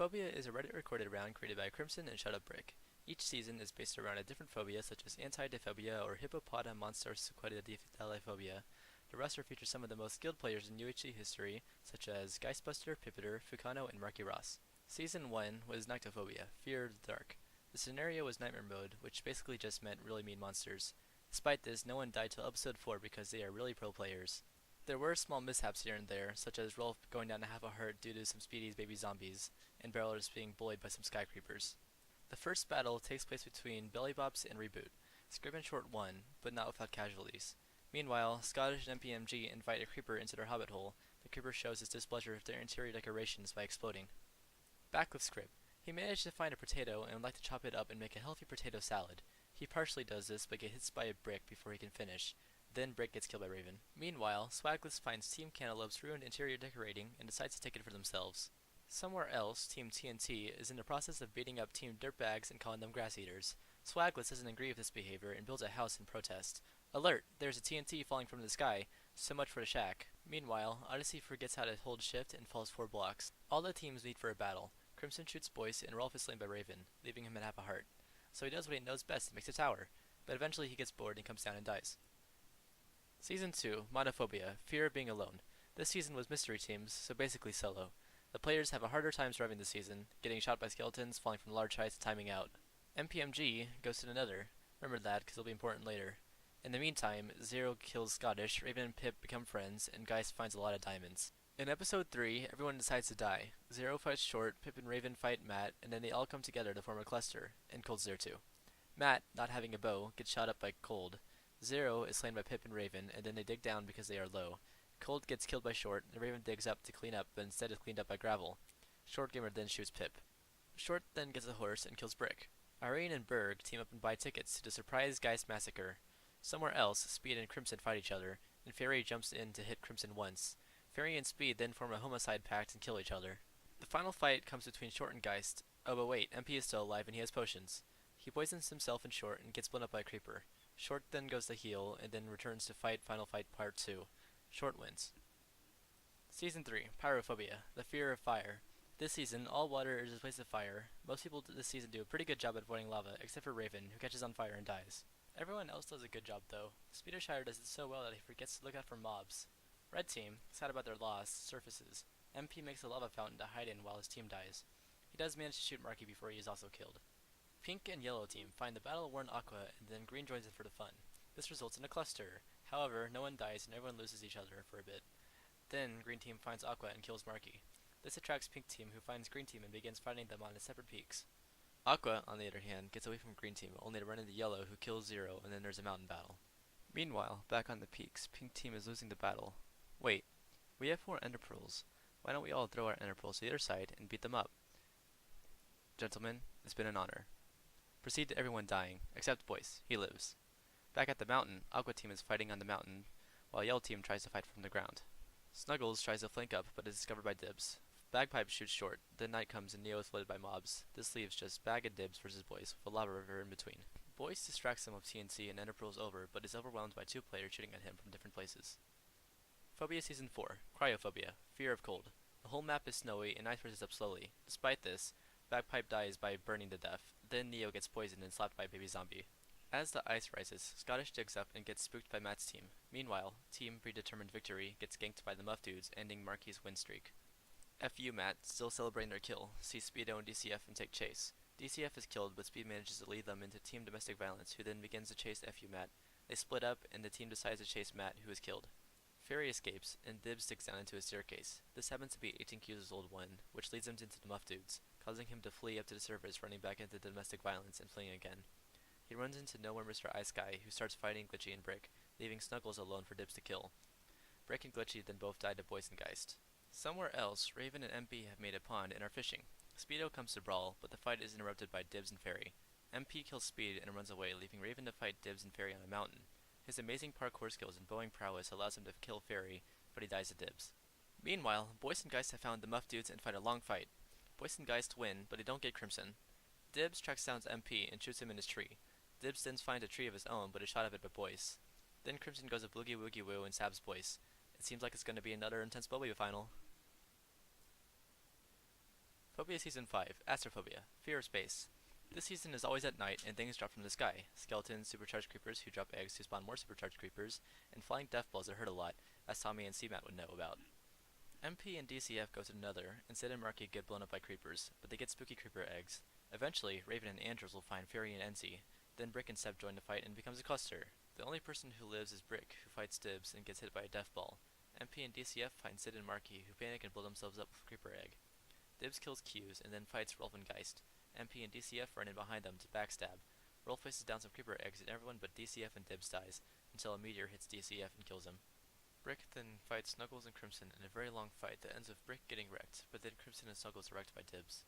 Phobia is a Reddit recorded round created by Crimson and Shut Up Brick. Each season is based around a different phobia such as anti-diphobia or hippopotamonstrosquatidiphilia. The roster features some of the most skilled players in UHC history, such as Geistbuster, Pipiter, Fukano, and Marky Ross. Season 1 was Nyctophobia, Fear of the Dark. The scenario was Nightmare Mode, which basically just meant really mean monsters. Despite this, no one died till episode 4 because they are really pro players. There were small mishaps here and there, such as Rolf going down to half a heart due to some Speedy's baby zombies, and Barrelers being bullied by some sky creepers. The first battle takes place between Bellybops and Reboot. Scrib and Short won, but not without casualties. Meanwhile, Scottish and MPMG invite a creeper into their hobbit hole. The creeper shows his displeasure with their interior decorations by exploding. Back with Scrib. He managed to find a potato and would like to chop it up and make a healthy potato salad. He partially does this, but gets hit by a brick before he can finish. Then Brick gets killed by Raven. Meanwhile, Swagless finds Team Cantaloupe's ruined interior decorating and decides to take it for themselves. Somewhere else, Team TNT is in the process of beating up Team Dirtbags and calling them grass eaters. Swagless doesn't agree with this behavior and builds a house in protest. Alert! There's a TNT falling from the sky. So much for the shack. Meanwhile, Odyssey forgets how to hold shift and falls 4 blocks. All the teams meet for a battle. Crimson shoots Boyce and Rolf is slain by Raven, leaving him at half a heart. So he does what he knows best and makes a tower. But eventually he gets bored and comes down and dies. Season 2, Monophobia, Fear of Being Alone. This season was mystery teams, so basically solo. The players have a harder time surviving this season, getting shot by skeletons, falling from large heights, and timing out. MPMG goes to another. Remember that, because it'll be important later. In the meantime, Zero kills Scottish, Raven and Pip become friends, and Geist finds a lot of diamonds. In episode 3, everyone decides to die. Zero fights Short, Pip and Raven fight Matt, and then they all come together to form a cluster, and Cold's there too. Matt, not having a bow, gets shot up by Cold. Zero is slain by Pip and Raven, and then they dig down because they are low. Cold gets killed by Short, and Raven digs up to clean up, but instead is cleaned up by gravel. Short Gamer then shoots Pip. Short then gets a horse and kills Brick. Irene and Berg team up and buy tickets to the surprise Geist massacre. Somewhere else, Speed and Crimson fight each other, and Fairy jumps in to hit Crimson once. Fairy and Speed then form a homicide pact and kill each other. The final fight comes between Short and Geist. Oh, but wait, MP is still alive and he has potions. He poisons himself and Short and gets blown up by a creeper. Short then goes to heal, and then returns to fight Final Fight Part 2. Short wins. Season 3, Pyrophobia, the Fear of Fire. This season, all water is replaced with fire. Most people this season do a pretty good job at avoiding lava, except for Raven, who catches on fire and dies. Everyone else does a good job though. Speedershire does it so well that he forgets to look out for mobs. Red Team, sad about their loss, surfaces. MP makes a lava fountain to hide in while his team dies. He does manage to shoot Marky before he is also killed. Pink and Yellow Team find the battle-worn Aqua, and then Green joins in for the fun. This results in a cluster. However, no one dies and everyone loses each other for a bit. Then, Green Team finds Aqua and kills Marky. This attracts Pink Team, who finds Green Team and begins fighting them on separate peaks. Aqua, on the other hand, gets away from Green Team, only to run into Yellow, who kills Zero, and then there's a mountain battle. Meanwhile, back on the peaks, Pink Team is losing the battle. Wait, we have 4 Ender Pearls. Why don't we all throw our Ender Pearls to the other side and beat them up? Gentlemen, it's been an honor. Proceed to everyone dying, except Boyce. He lives. Back at the mountain, Aqua Team is fighting on the mountain, while Yellow Team tries to fight from the ground. Snuggles tries to flank up, but is discovered by Dibs. Bagpipe shoots Short, then night comes and Neo is flooded by mobs. This leaves just Bag and Dibs versus Boyce, with a lava river in between. Boyce distracts him with TNT and Ender Pearls over, but is overwhelmed by 2 players shooting at him from different places. Phobia Season 4, Cryophobia, Fear of Cold. The whole map is snowy and ice rises up slowly. Despite this, Bagpipe dies by burning to death. Then Neo gets poisoned and slapped by a baby zombie. As the ice rises, Scottish digs up and gets spooked by Matt's team. Meanwhile, Team Predetermined Victory gets ganked by the Muff Dudes, ending Marky's win streak. FU Matt, still celebrating their kill, sees Speedo and DCF and take chase. DCF is killed, but Speed manages to lead them into Team Domestic Violence, who then begins to chase FU Matt. They split up, and the team decides to chase Matt, who is killed. Fairy escapes, and Dibs digs down into a staircase. This happens to be 18 years old one, which leads him into the Muff Dudes, causing him to flee up to the surface, running back into domestic violence and fleeing again. He runs into Nowhere Mr. Ice Guy, who starts fighting Glitchy and Brick, leaving Snuggles alone for Dibs to kill. Brick and Glitchy then both die to Boyce and Geist. Somewhere else, Raven and MP have made a pond and are fishing. Speedo comes to brawl, but the fight is interrupted by Dibs and Fairy. MP kills Speed and runs away, leaving Raven to fight Dibs and Fairy on a mountain. His amazing parkour skills and bowing prowess allows him to kill Fairy, but he dies to Dibs. Meanwhile, Boyce and Geist have found the Muff Dudes and fight a long fight. Boyce and Geist win, but they don't get Crimson. Dibs tracks down MP and shoots him in his tree. Dibs then finds a tree of his own, but is shot at it by Boyce. Then Crimson goes a boogie woogie woo and stabs Boyce. It seems like it's going to be another intense Phobia final. Phobia Season 5, Astrophobia, Fear of Space. This season is always at night and things drop from the sky. Skeletons, supercharged creepers who drop eggs to spawn more supercharged creepers, and flying death balls that hurt a lot, as Tommy and Seamat would know about. MP and DCF go to another, and Sid and Marky get blown up by creepers, but they get spooky creeper eggs. Eventually, Raven and Andrews will find Fury and Enzi. Then Brick and Seb join the fight and becomes a cluster. The only person who lives is Brick, who fights Dibs and gets hit by a death ball. MP and DCF find Sid and Marky, who panic and blow themselves up with a creeper egg. Dibs kills Q's and then fights Rolf and Geist. MP and DCF run in behind them to backstab. Rolf faces down some creeper eggs and everyone but DCF and Dibs dies, until a meteor hits DCF and kills him. Brick then fights Snuggles and Crimson in a very long fight that ends with Brick getting wrecked, but then Crimson and Snuggles are wrecked by Dibs.